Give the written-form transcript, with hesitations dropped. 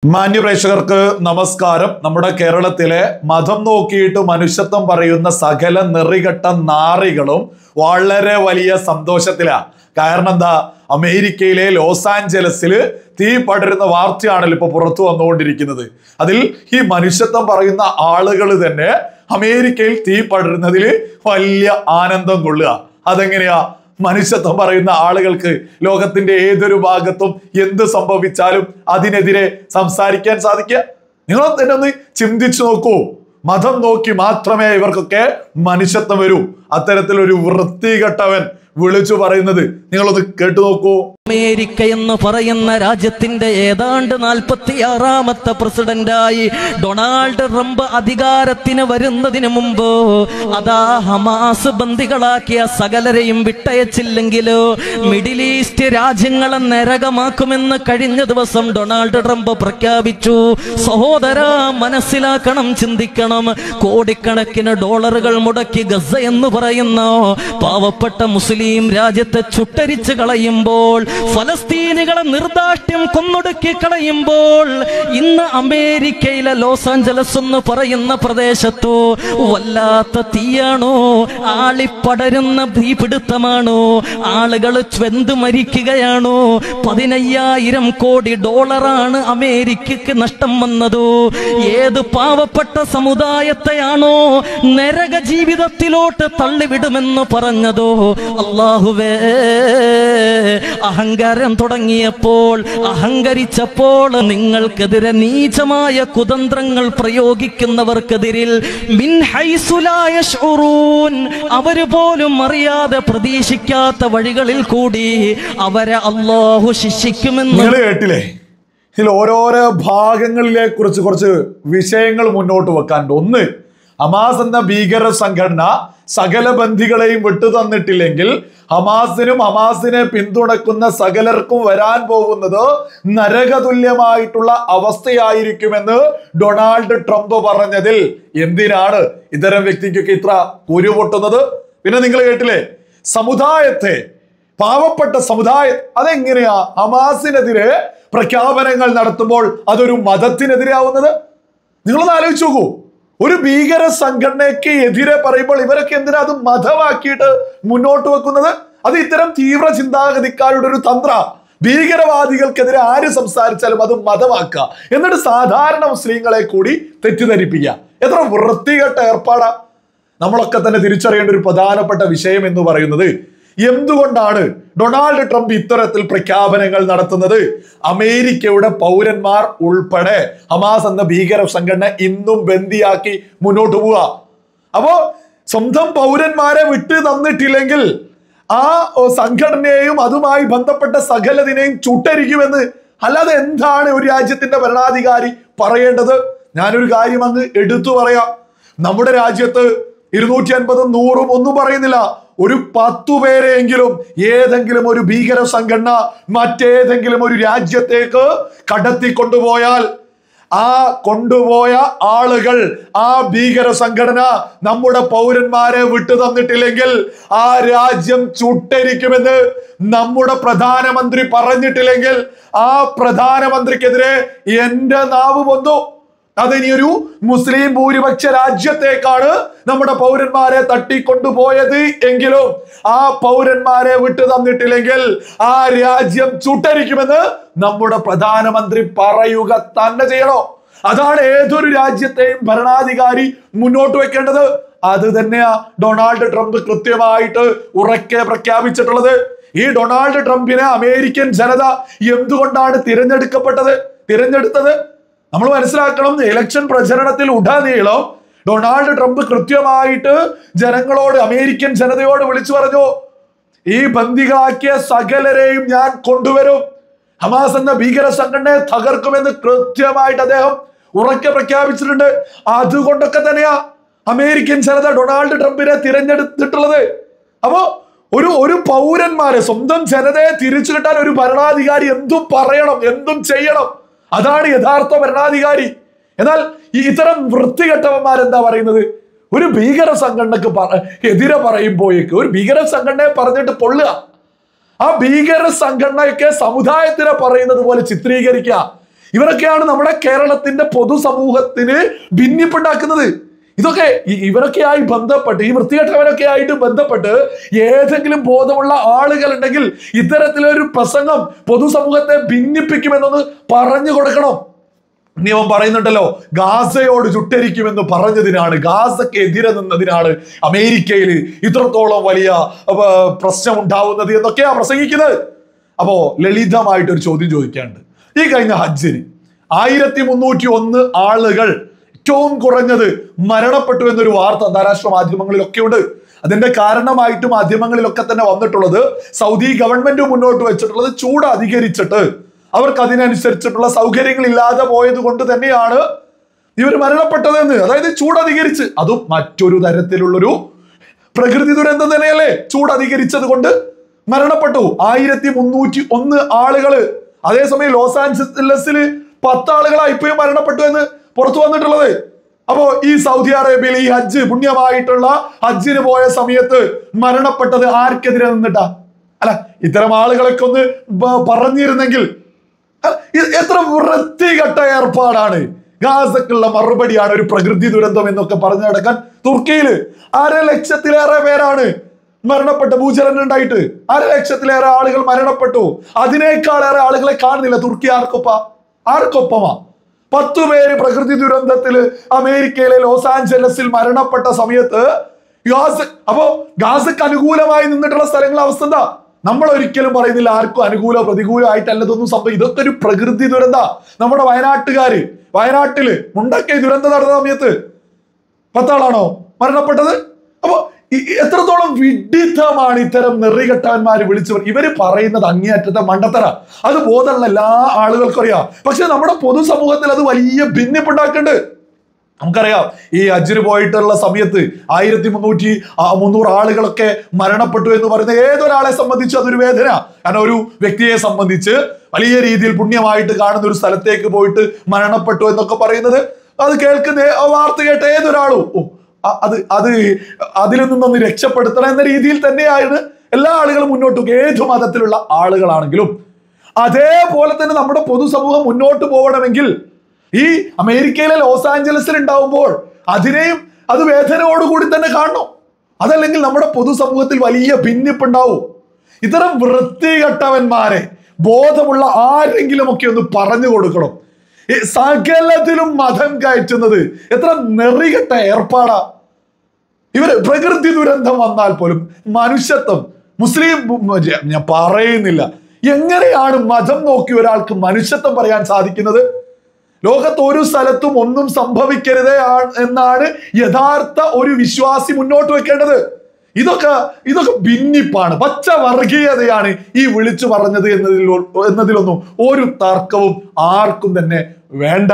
മാന്യപ്രേക്ഷകർക്ക് നമസ്കാരം. നമ്മുടെ കേരളത്തിലെ മതം നോക്കിയിട്ട് മനുഷ്യത്വം പറയുന്ന സകല നെറികെട്ട നാറികളും വളരെ വലിയ സന്തോഷത്തിലാണ്. കാരണം എന്താ? അമേരിക്കയിലെ ലോസ് ആഞ്ചലസില് തീ പടരുന്ന വാർത്തയാണല്ലോ ഇപ്പൊ പുറത്തു വന്നുകൊണ്ടിരിക്കുന്നത്. അതിൽ ഈ മനുഷ്യത്വം പറയുന്ന ആളുകൾ തന്നെ അമേരിക്കയിൽ തീ പടരുന്നതിൽ വലിയ ആനന്ദം കൊള്ളുക. അതെങ്ങനെയാ? മനുഷ്യത്വം പറയുന്ന ആളുകൾക്ക് ലോകത്തിന്റെ ഏതൊരു ഭാഗത്തും എന്ത് സംഭവിച്ചാലും അതിനെതിരെ സംസാരിക്കാൻ സാധിക്കുക. നിങ്ങൾ തന്നെ ഒന്ന് ചിന്തിച്ചു നോക്കൂ. മതം നോക്കി മാത്രമേ ഇവർക്കൊക്കെ മനുഷ്യത്വം വരൂ. അത്തരത്തിലൊരു വൃത്തികെട്ടവൻ വിളിച്ചു പറയുന്നത് നിങ്ങളൊന്ന് കേട്ടു നോക്കൂ. അമേരിക്ക എന്ന് പറയുന്ന രാജ്യത്തിന്റെ ഏതാണ്ട് 46ാമത്തെ പ്രസിഡന്റായി ഡൊണാൾഡ് ട്രംപ് അധികാരത്തിന് വരുന്നതിന് മുമ്പ് അതാ ഹമാസ് ബന്ദികളാക്കിയ സകലരെയും വിട്ടയച്ചില്ലെങ്കിലോ മിഡിൽ ഈസ്റ്റ് രാജ്യങ്ങളെ നരകമാക്കുമെന്ന് കഴിഞ്ഞ ദിവസം ഡൊണാൾഡ് ട്രംപ് പ്രഖ്യാപിച്ചു. സഹോദര, മനസ്സിലാക്കണം, ചിന്തിക്കണം. കോടിക്കണക്കിന് ഡോളറുകൾ മുടക്കി ഗസ എന്ന് പറയുന്ന പാവപ്പെട്ട മുസ്ലിം രാജ്യത്തെ ചുട്ടരിച്ച് കളയുമ്പോൾ, ഫലസ്തീനികളെ നിർദാഷ്ട്യം കൊന്നൊടുക്കി കളയുമ്പോൾ, ഇന്ന് അമേരിക്കയിലെ ലോസ് ആഞ്ചലസ് എന്ന് പറയുന്ന പ്രദേശത്തോ വല്ലാത്ത തീയാണോ, ആളിപ്പടരുന്ന തീപിടുത്തമാണോ, ആളുകൾ വെന്ത് മരിക്കുകയാണോ? 15,000 കോടി ഡോളറാണ് അമേരിക്കക്ക് നഷ്ടം വന്നത്. ഏത് പാവപ്പെട്ട സമുദായത്തെയാണോ നരക ജീവിതത്തിലോട്ട് തള്ളിവിടുമെന്ന് പറഞ്ഞതോ? അല്ലാഹുവേ, അഹങ്കാരം തുടങ്ങിയപ്പോൾ, അഹങ്കരിച്ചപ്പോൾ നിങ്ങൾക്കെതിരെ നീചമായ കുതന്ത്രങ്ങൾ പ്രയോഗിക്കുന്നവർക്കെതിരിൽ മിൻ ഹൈസു ലാ യശ്ഉറൂൻ, അവര് പോലും അറിയാതെ പ്രതീക്ഷിക്കാത്ത വഴികളിൽ കൂടി അവരെ അല്ലാഹു ശിക്ഷിക്കുമെന്ന് നിങ്ങൾ കേട്ടില്ലേ? ഇതിൽ ഓരോരോ ഭാഗങ്ങളിലെ കുറിച്ച് കുറച്ച് വിഷയങ്ങൾ മുന്നോട്ട് വെക്കാനുണ്ട്. ഒന്ന്, ഹമാസ് എന്ന ഭീകര സംഘടന സകല ബന്ധികളെയും വിട്ടുതന്നിട്ടില്ലെങ്കിൽ ഹമാസിനും ഹമാസിനെ പിന്തുണക്കുന്ന സകലർക്കും വരാൻ പോകുന്നത് നരകതുല്യമായിട്ടുള്ള അവസ്ഥയായിരിക്കുമെന്ന് ഡൊണാൾഡ് ട്രംപ് പറഞ്ഞതിൽ എന്തിനാണ് ഇത്തരം വ്യക്തിക്കൊക്കെ ഇത്ര കുരുപൊട്ടുന്നത്? പിന്നെ നിങ്ങൾ കേട്ടില്ലേ, സമുദായത്തെ, പാവപ്പെട്ട സമുദായം, അതെങ്ങനെയാ ഹമാസിനെതിരെ പ്രഖ്യാപനങ്ങൾ നടത്തുമ്പോൾ അതൊരു മതത്തിനെതിരാവുന്നത്? നിങ്ങളൊന്ന് ആലോചിച്ച് നോക്കൂ. ഒരു ഭീകര സംഘടനയ്ക്ക് എതിരെ പറയുമ്പോൾ ഇവരൊക്കെ എന്തിനാ അത് മതമാക്കിയിട്ട് മുന്നോട്ട് വെക്കുന്നത്? അത് ഇത്തരം തീവ്ര ചിന്താഗതിക്കാരുടെ ഒരു തന്ത്ര. ഭീകരവാദികൾക്കെതിരെ ആര് സംസാരിച്ചാലും അത് മതമാക്കുക, എന്നിട്ട് സാധാരണ മുസ്ലിങ്ങളെ കൂടി തെറ്റിദ്ധരിപ്പിക്കുക. എത്ര വൃത്തികെട്ട ഏർപ്പാടാ! നമ്മളൊക്കെ തന്നെ തിരിച്ചറിയേണ്ട ഒരു പ്രധാനപ്പെട്ട വിഷയം എന്ന് പറയുന്നത്, എന്തുകൊണ്ടാണ് ഡൊണാൾഡ് ട്രംപ് ഇത്തരത്തിൽ പ്രഖ്യാപനങ്ങൾ നടത്തുന്നത്? അമേരിക്കയുടെ പൗരന്മാർ ഉൾപ്പെടെ ഹമാസ് എന്ന ഭീകര സംഘടന ഇന്നും ബന്ദിയാക്കി മുന്നോട്ട് പോവുക. അപ്പോ സ്വന്തം പൗരന്മാരെ വിട്ടു തന്നിട്ടില്ലെങ്കിൽ ആ സംഘടനയെയും അതുമായി ബന്ധപ്പെട്ട സകലതിനെയും ചുട്ടരിക്കുമെന്ന് അല്ലാതെ എന്താണ് ഒരു രാജ്യത്തിന്റെ ഭരണാധികാരി പറയേണ്ടത്? ഞാനൊരു കാര്യം അങ്ങ് എടുത്തു പറയാം. നമ്മുടെ രാജ്യത്ത് 250, 100 ഒന്നും പറയുന്നില്ല, ഒരു 10 പേരെങ്കിലും ഏതെങ്കിലും ഒരു ഭീകര സംഘടന മറ്റേതെങ്കിലും ഒരു രാജ്യത്തേക്ക് കടത്തിക്കൊണ്ടുപോയാൽ, ആ കൊണ്ടുപോയ ആളുകൾ, ആ ഭീകര സംഘടന നമ്മുടെ പൗരന്മാരെ വിട്ടു തന്നിട്ടില്ലെങ്കിൽ ആ രാജ്യം ചുട്ടരിക്കുമെന്ന് നമ്മുടെ പ്രധാനമന്ത്രി പറഞ്ഞിട്ടില്ലെങ്കിൽ ആ പ്രധാനമന്ത്രിക്കെതിരെ എന്റെ നാവ് പൊന്തു. അതിനിയൊരു മുസ്ലിം ഭൂരിപക്ഷ രാജ്യത്തേക്കാണ് നമ്മുടെ പൗരന്മാരെ തട്ടിക്കൊണ്ടുപോയത് എങ്കിലും ആ പൗരന്മാരെ വിട്ടു തന്നിട്ടില്ലെങ്കിൽ ആ രാജ്യം ചുട്ടരിക്കുമെന്ന് നമ്മുടെ പ്രധാനമന്ത്രി പറയുക തന്നെ ചെയ്യണോ? അതാണ് ഏതൊരു രാജ്യത്തെയും ഭരണാധികാരി മുന്നോട്ട് വെക്കേണ്ടത്. അത് തന്നെയാ ഡൊണാൾഡ് ട്രംപ് കൃത്യമായിട്ട് ഉറക്കെ പ്രഖ്യാപിച്ചിട്ടുള്ളത്. ഈ ഡൊണാൾഡ് ട്രംപിനെ അമേരിക്കൻ ജനത എന്തുകൊണ്ടാണ് തിരഞ്ഞെടുത്തത്? നമ്മൾ മനസ്സിലാക്കണം. ഇലക്ഷൻ പ്രചരണത്തിൽ ഉടനീളം ഡൊണാൾഡ് ട്രംപ് കൃത്യമായിട്ട് ജനങ്ങളോട്, അമേരിക്കൻ ജനതയോട് വിളിച്ചു പറഞ്ഞു, ഈ ബന്ദികളാക്കിയ സകലരെയും ഞാൻ കൊണ്ടുവരും, ഹമാസ് എന്ന ഭീകര സംഘടനയെ തകർക്കുമെന്ന് കൃത്യമായിട്ട് അദ്ദേഹം ഉറക്കെ പ്രഖ്യാപിച്ചിട്ടുണ്ട്. അതുകൊണ്ടൊക്കെ തന്നെയാ അമേരിക്കൻ ജനത ഡൊണാൾഡ് ട്രംപിനെ തിരഞ്ഞെടുത്തിട്ടുള്ളത്. അപ്പോ ഒരു പൗരന്മാരെ, സ്വന്തം ജനതയെ തിരിച്ചു കിട്ടാൻ ഒരു ഭരണാധികാരി എന്തും പറയണം, എന്തും ചെയ്യണം. അതാണ് യഥാർത്ഥ ഭരണാധികാരി. എന്നാൽ ഇത്തരം വൃത്തികെട്ടവന്മാരെന്താ പറയുന്നത്? ഒരു ഭീകര സംഘടനക്ക് എതിരെ പറയുമ്പോഴേക്ക് ഒരു ഭീകര സംഘടനയെ പറഞ്ഞിട്ട് പൊള്ളുക, ആ ഭീകര സംഘടനയൊക്കെ സമുദായത്തിനെ പറയുന്നത് പോലെ ചിത്രീകരിക്കുക. ഇവരൊക്കെയാണ് നമ്മുടെ കേരളത്തിന്റെ പൊതുസമൂഹത്തിന് ഭിന്നിപ്പുണ്ടാക്കുന്നത്. ഇതൊക്കെ ഇവരൊക്കെയായി ബന്ധപ്പെട്ട്, ഈ വൃത്തികെട്ടവരൊക്കെ ആയിട്ട് ബന്ധപ്പെട്ട് ഏതെങ്കിലും ബോധമുള്ള ആളുകൾ ഉണ്ടെങ്കിൽ ഇത്തരത്തിലൊരു പ്രസംഗം പൊതുസമൂഹത്തെ ഭിന്നിപ്പിക്കുമെന്നൊന്ന് പറഞ്ഞു കൊടുക്കണം. നിയമം പറയുന്നുണ്ടല്ലോ, ഗാസയോട് ചുട്ടരിക്കുമെന്ന് പറഞ്ഞതിനാണ്, ഗാസയ്ക്ക് എതിരെ നിന്നതിനാണ് അമേരിക്കയിൽ ഇത്രത്തോളം വലിയ പ്രശ്നം ഉണ്ടാവുന്നത് എന്നൊക്കെയാ പ്രസംഗിക്കുന്നത്. അപ്പോ ലളിതമായിട്ടൊരു ചോദ്യം ചോദിക്കാനുണ്ട്. ഈ കഴിഞ്ഞ ഹജ്ജിന് 1301 ആളുകൾ ഏറ്റവും കുറഞ്ഞത് മരണപ്പെട്ടു എന്നൊരു വാർത്ത അന്താരാഷ്ട്ര മാധ്യമങ്ങളിലൊക്കെ ഉണ്ട്. അതിന്റെ കാരണമായിട്ട് മാധ്യമങ്ങളിലൊക്കെ തന്നെ വന്നിട്ടുള്ളത് സൗദി ഗവൺമെന്റ് മുന്നോട്ട് വെച്ചിട്ടുള്ളത് ചൂട് അധികരിച്ചിട്ട് അവർക്ക് അതിനനുസരിച്ചിട്ടുള്ള സൗകര്യങ്ങൾ ഇല്ലാതെ പോയത് കൊണ്ട് തന്നെയാണ് ഇവർ മരണപ്പെട്ടതെന്ന്. അതായത് ചൂട് അധികരിച്ച്, അതും മറ്റൊരു തരത്തിലുള്ളൊരു പ്രകൃതി ദുരന്തം തന്നെയല്ലേ. ചൂട് അധികരിച്ചത് കൊണ്ട് മരണപ്പെട്ടു 1301 ആളുകള്. അതേസമയം ലോസ് ആഞ്ചലസിൽ 10 ആളുകളാണ് ഇപ്പോഴും മരണപ്പെട്ടു എന്ന് പുറത്തു വന്നിട്ടുള്ളത്. അപ്പോ ഈ സൗദി അറേബ്യയിൽ ഈ ഹജ്ജ്, പുണ്യമായിട്ടുള്ള ഹജ്ജിന് പോയ സമയത്ത് മരണപ്പെട്ടത് ആർക്കെതിരെ നിന്നിട്ടാ? അല്ല, ഇത്തരം ആളുകളൊക്കെ ഒന്ന് പറഞ്ഞിരുന്നെങ്കിൽ എത്ര വൃത്തികെട്ട ഏർപ്പാടാണ്. ഗാസക്കുള്ള മറുപടിയാണ് ഒരു പ്രകൃതി ദുരന്തം എന്നൊക്കെ പറഞ്ഞു നടക്കാൻ. തുർക്കിയിൽ 1.5 ലക്ഷത്തിലേറെ പേരാണ് മരണപ്പെട്ട ഭൂചലനം ഉണ്ടായിട്ട്. 1.5 ലക്ഷത്തിലേറെ ആളുകൾ മരണപ്പെട്ടു. അതിനേക്കാളേറെ ആളുകളെ കാണുന്നില്ല. തുർക്കി ആർക്കൊപ്പമാ? 10 പേര് പ്രകൃതി ദുരന്തത്തില് അമേരിക്കയിലെ ലോസ് ആഞ്ചലസിൽ മരണപ്പെട്ട സമയത്ത് അപ്പോ ഗാസക്ക് അനുകൂലമായി നിന്നിട്ടുള്ള സ്ഥലങ്ങളുടെ അവസ്ഥ എന്താ? നമ്മൾ ഒരിക്കലും പറയുന്നില്ല ആർക്കും അനുകൂലോ പ്രതികൂലമായിട്ടല്ലതൊന്നും സംഭവം. ഇതൊക്കെ ഒരു പ്രകൃതി ദുരന്ത. നമ്മുടെ വയനാട്ടില് മുണ്ടക്കൈ ദുരന്തം നടന്ന സമയത്ത് 10 ആളാണോ മരണപ്പെട്ടത്? അപ്പൊ എത്രത്തോളം വിഡിത്തമാണ് ഇത്തരം നെറികെട്ടവന്മാര് വിളിച്ചവർ. ഇവര് പറയുന്നത് അങ്ങേയറ്റത്തെ മണ്ടത്തര. അത് ബോധമുള്ള എല്ലാ ആളുകൾക്കും അറിയാം. പക്ഷെ നമ്മുടെ പൊതുസമൂഹത്തിൽ അത് വലിയ ഭിന്നിപ്പുണ്ടാക്കുന്നുണ്ട്. നമുക്കറിയാം, ഈ ഹജ്ജിന് പോയിട്ടുള്ള സമയത്ത് 1300 ആളുകളൊക്കെ മരണപ്പെട്ടു എന്ന് പറയുന്നത് ഏതൊരാളെ സംബന്ധിച്ച് അതൊരു വേദന. കാരണം ഒരു വ്യക്തിയെ സംബന്ധിച്ച് വലിയ രീതിയിൽ പുണ്യമായിട്ട് കാണുന്ന ഒരു സ്ഥലത്തേക്ക് പോയിട്ട് മരണപ്പെട്ടു എന്നൊക്കെ പറയുന്നത്, അത് കേൾക്കുന്ന വാർത്ത കേട്ട ഏതൊരാളും അതിൽ നിന്നൊന്ന് രക്ഷപ്പെടുത്തണം എന്ന രീതിയിൽ തന്നെയാണ് എല്ലാ ആളുകളും മുന്നോട്ട്, ഏതു മതത്തിലുള്ള ആളുകളാണെങ്കിലും. അതേപോലെ തന്നെ നമ്മുടെ പൊതുസമൂഹം മുന്നോട്ട് പോകണമെങ്കിൽ ഈ അമേരിക്കയിലെ ലോസ് ആഞ്ചലസിൽ ഉണ്ടാവുമ്പോൾ അതിനെയും അത് വേദനയോടുകൂടി തന്നെ കാണണം. അതല്ലെങ്കിൽ നമ്മുടെ പൊതുസമൂഹത്തിൽ വലിയ ഭിന്നിപ്പുണ്ടാവും. ഇത്തരം വൃത്തികെട്ടവന്മാരെ ബോധമുള്ള ആരെങ്കിലും ഒക്കെ ഒന്ന് പറഞ്ഞു കൊടുക്കണം. സകലത്തിലും മതം കയറ്റുന്നത് എത്ര നെറികെട്ട ഏർപ്പാടാ. ഇവര് പ്രകൃതി ദുരന്തം വന്നാൽ പോലും മനുഷ്യത്വം, മുസ്ലിം ഞാൻ പറയുന്നില്ല, എങ്ങനെയാണ് മതം നോക്കി ഒരാൾക്ക് മനുഷ്യത്വം പറയാൻ സാധിക്കുന്നത്? ലോകത്ത് ഒരു സ്ഥലത്തും ഒന്നും സംഭവിക്കരുതേ എന്നാണ് യഥാർത്ഥ ഒരു വിശ്വാസി മുന്നോട്ട് വെക്കേണ്ടത്. ഇതൊക്കെ ഭിന്നിപ്പാണ്, പച്ച വർഗീയതയാണ് ഈ വിളിച്ചു പറഞ്ഞത് എന്നതിലൊന്നും ഒരു തർക്കവും ആർക്കും തന്നെ വേണ്ട.